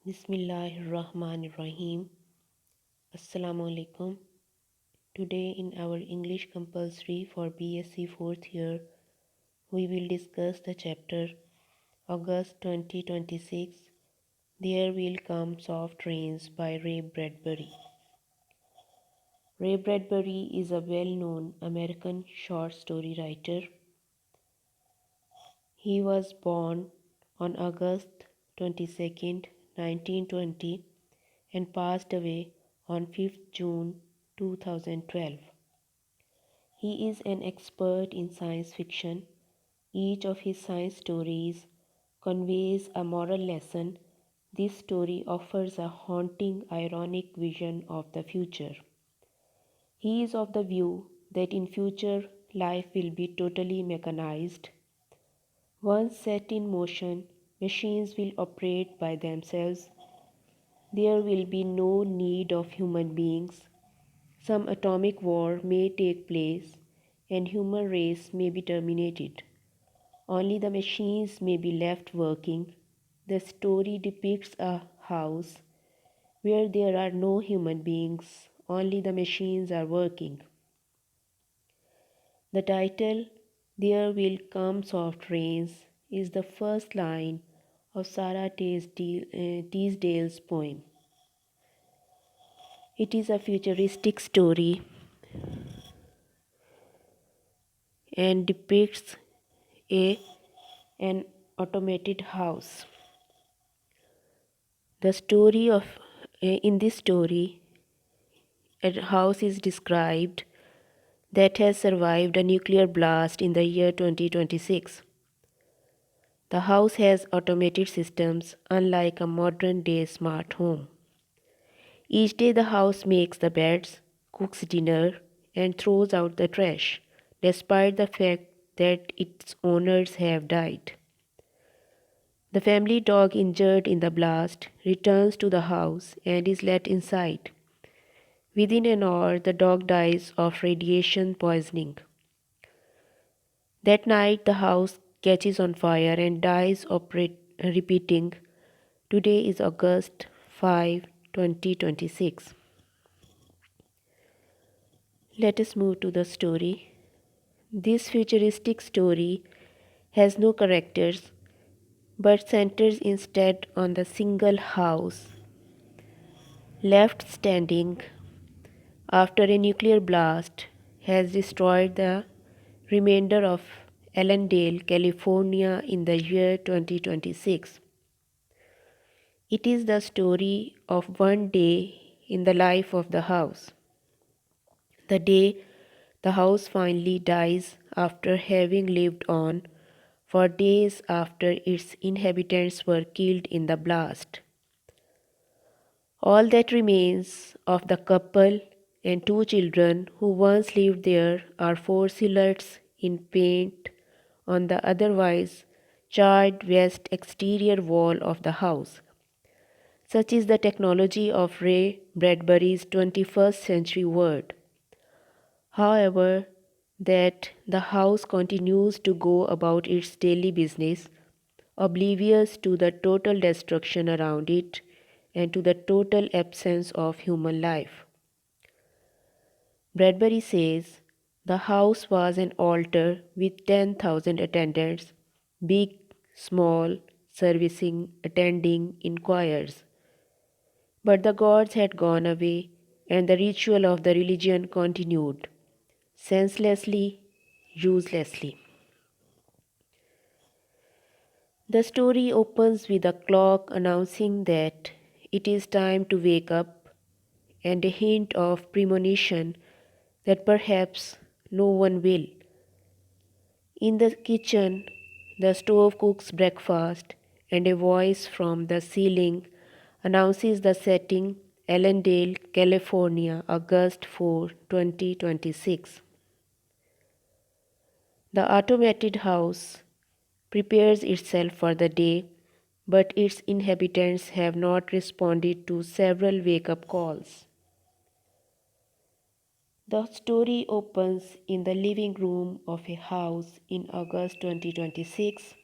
Bismillahirrahmanirrahim. Assalamu alaikum. Today in our English compulsory for BSc 4th year, we will discuss the chapter August 2026. There Will Come Soft Rains by Ray Bradbury. Ray Bradbury is a well-known American short story writer. He was born on August 22nd, 1920 and passed away on 5th June 2012. He is an expert in science fiction. Each of his science stories conveys a moral lesson. This story offers a haunting, ironic vision of the future. He is of the view that in future life will be totally mechanized. Once set in motion, machines will operate by themselves. There will be no need of human beings. Some atomic war may take place and human race may be terminated. Only the machines may be left working. The story depicts a house where there are no human beings, only the machines are working. The title, There Will Come Soft Rains, is the first line of Sarah Teasdale's poem. It is a futuristic story and depicts a, an automated house. The story of in this story, a house is described that has survived a nuclear blast in the year 2026. The house has automated systems unlike a modern day smart home. Each day the house makes the beds, cooks dinner, and throws out the trash, despite the fact that its owners have died. The family dog injured in the blast returns to the house and is let inside. Within an hour, the dog dies of radiation poisoning. That night, the house catches on fire and dies repeating, Today is August 5, 2026. Let us move to the story. This futuristic story has no characters but centers instead on the single house left standing after a nuclear blast has destroyed the remainder of Allendale, California in the year 2026. It is the story of one day in the life of the house. The day the house finally dies after having lived on for days after its inhabitants were killed in the blast. All that remains of the couple and two children who once lived there are four silhouettes in paint on the otherwise charred west exterior wall of the house. Such is the technology of Ray Bradbury's 21st century world. However, that the house continues to go about its daily business, oblivious to the total destruction around it and to the total absence of human life. Bradbury says the house was an altar with 10,000 attendants, big, small, servicing, attending in choirs. But the gods had gone away, and the ritual of the religion continued, senselessly, uselessly. The story opens with a clock announcing that it is time to wake up and a hint of premonition that perhaps no one will. In the kitchen, the stove cooks breakfast, and a voice from the ceiling announces the setting Allendale, California, August 4, 2026. The automated house prepares itself for the day, but its inhabitants have not responded to several wake up calls. The story opens in the living room of a house in August 2026.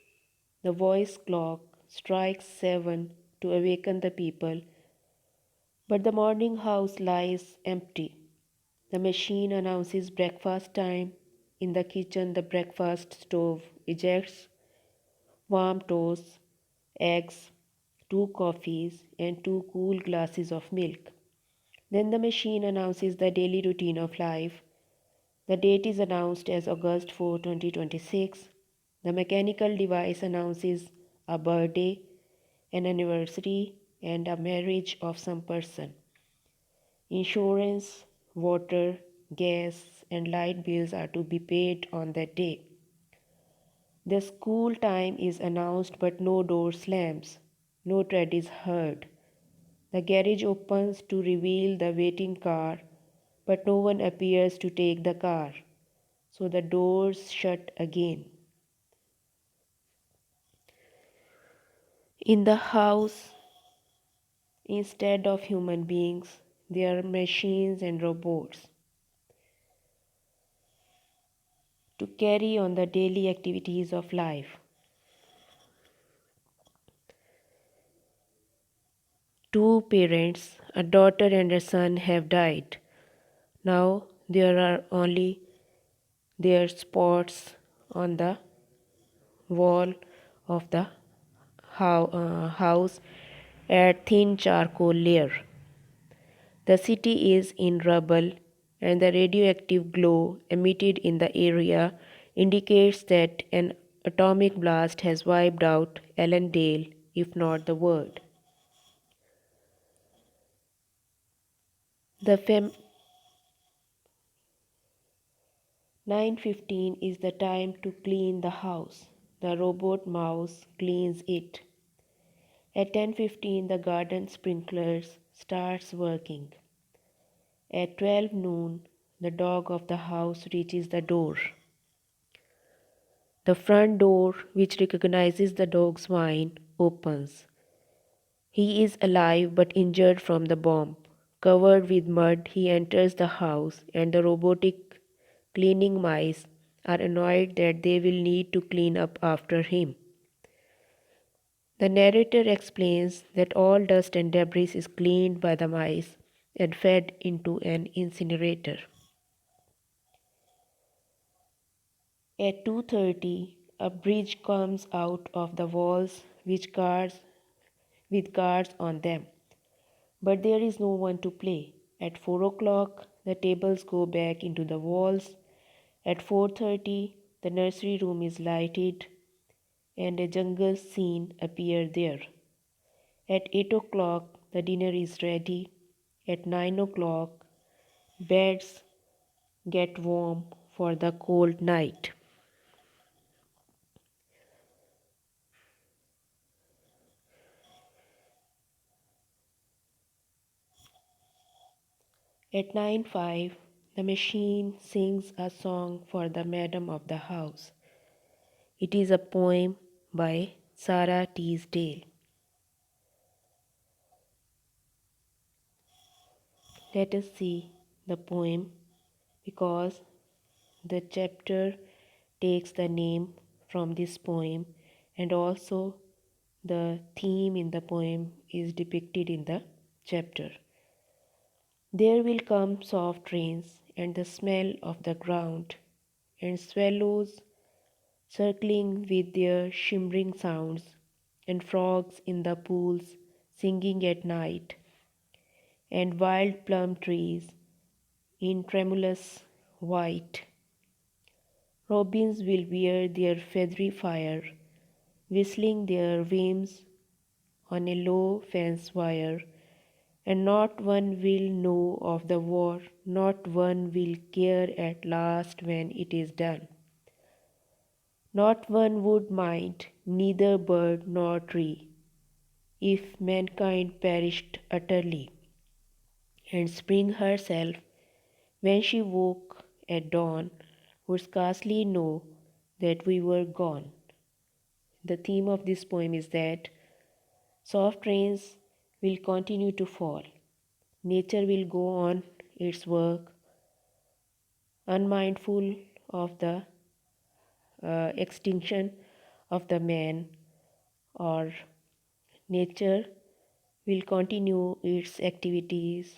The voice clock strikes 7 to awaken the people, but the morning house lies empty. The machine announces breakfast time. In the kitchen, the breakfast stove ejects warm toast, eggs, two coffees, and two cool glasses of milk. Then the machine announces the daily routine of life. The date is announced as August 4, 2026. The mechanical device announces a birthday, an anniversary, and a marriage of some person. Insurance, water, gas, and light bills are to be paid on that day. The school time is announced, but no door slams. No tread is heard. The garage opens to reveal the waiting car, but no one appears to take the car. So the doors shut again. In the house, instead of human beings, there are machines and robots to carry on the daily activities of life. Two parents, a daughter and a son, have died. Now there are only their spots on the wall of the house at thin charcoal layer. The city is in rubble, and the radioactive glow emitted in the area indicates that an atomic blast has wiped out Allendale, if not the world. The 9:15 is the time to clean the house. The robot mouse cleans it. At 10:15 the garden sprinklers starts working. At 12 noon the dog of the house reaches the door. The front door, which recognizes the dog's whine, opens. He is alive but injured from the bomb. Covered with mud, he enters the house, and the robotic cleaning mice are annoyed that they will need to clean up after him. The narrator explains that all dust and debris is cleaned by the mice and fed into an incinerator. At 2:30, a bridge comes out of the walls with guards on them. But there is no one to play. At 4 o'clock, the tables go back into the walls. At 4:30, the nursery room is lighted and a jungle scene appears there. At 8 o'clock, the dinner is ready. At 9 o'clock, beds get warm for the cold night. At 9:05, the machine sings a song for the madam of the house. It is a poem by Sarah Teasdale. Let us see the poem because the chapter takes the name from this poem, and also the theme in the poem is depicted in the chapter. There will come soft rains and the smell of the ground, and swallows circling with their shimmering sounds, and frogs in the pools singing at night, and wild plum trees in tremulous white. Robins will wear their feathery fire, whistling their whims on a low fence wire, and not one will know of the war, not one will care at last when it is done. Not one would mind, neither bird nor tree, if mankind perished utterly. And spring herself, when she woke at dawn, would scarcely know that we were gone. The theme of this poem is that soft rains will continue to fall. Nature will go on its work, unmindful of the extinction of the man, or nature will continue its activities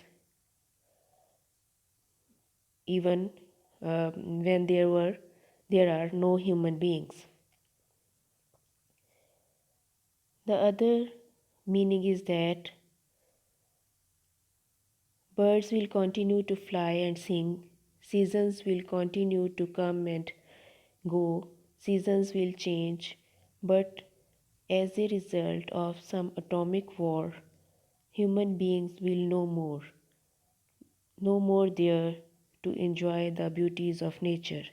even when there are no human beings. The other meaning is that birds will continue to fly and sing, seasons will continue to come and go, seasons will change, but as a result of some atomic war, human beings will no more there to enjoy the beauties of nature.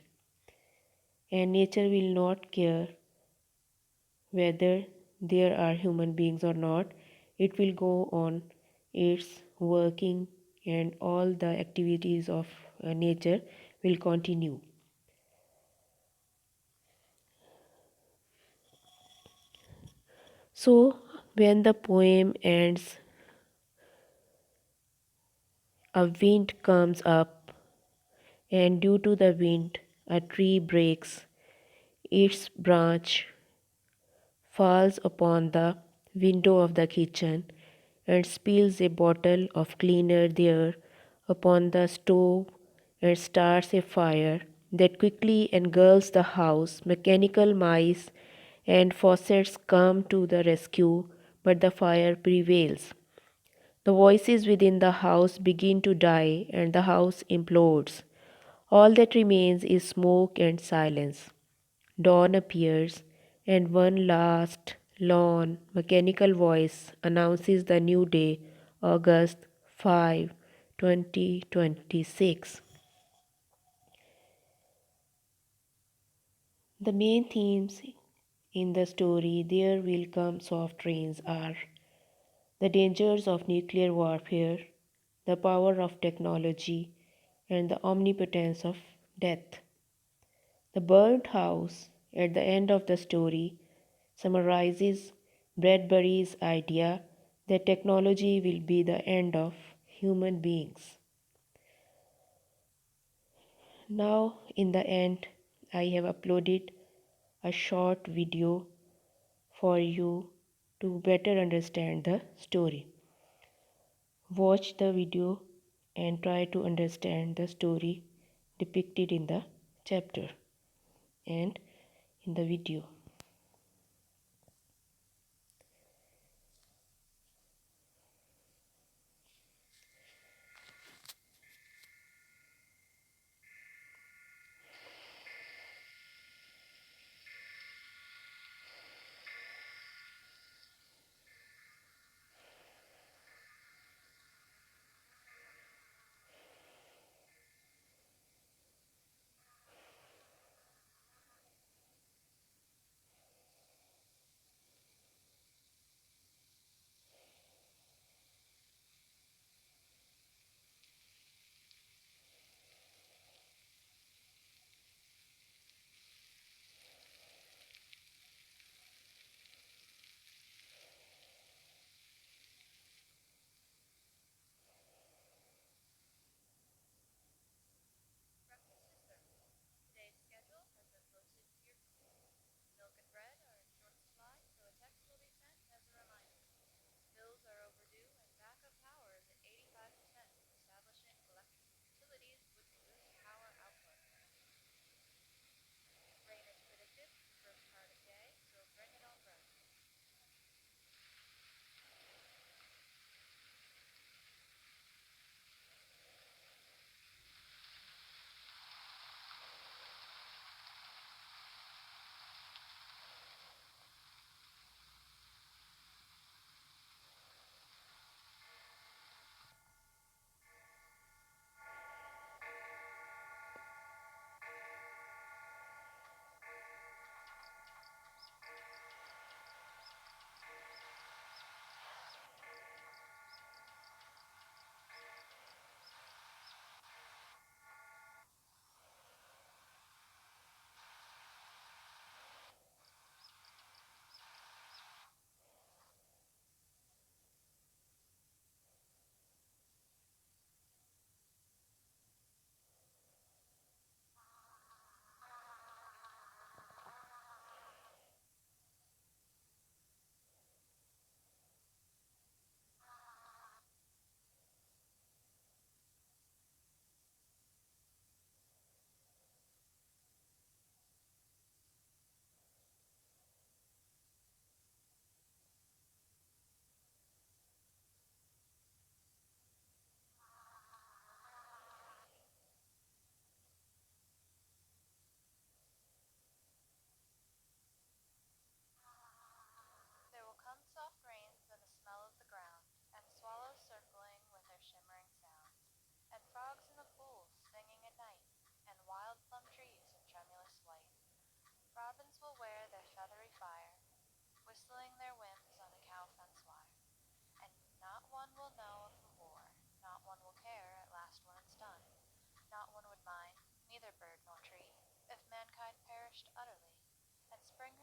And nature will not care whether there are human beings or not. It will go on its working, and all the activities of nature will continue. So, when the poem ends, a wind comes up, and due to the wind, a tree breaks, its branch falls upon the window of the kitchen and spills a bottle of cleaner there upon the stove and starts a fire that quickly engulfs the house. Mechanical mice and faucets come to the rescue, but the fire prevails. The voices within the house begin to die and the house implodes. All that remains is smoke and silence. Dawn appears, and one last, lone, mechanical voice announces the new day, August 5, 2026. The main themes in the story, There Will Come Soft Rains, are the dangers of nuclear warfare, the power of technology, and the omnipotence of death. The burnt house at the end of the story summarizes Bradbury's idea that technology will be the end of human beings. Now, in the end, I have uploaded a short video for you to better understand the story. Watch the video and try to understand the story depicted in the chapter and in the video.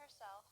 herself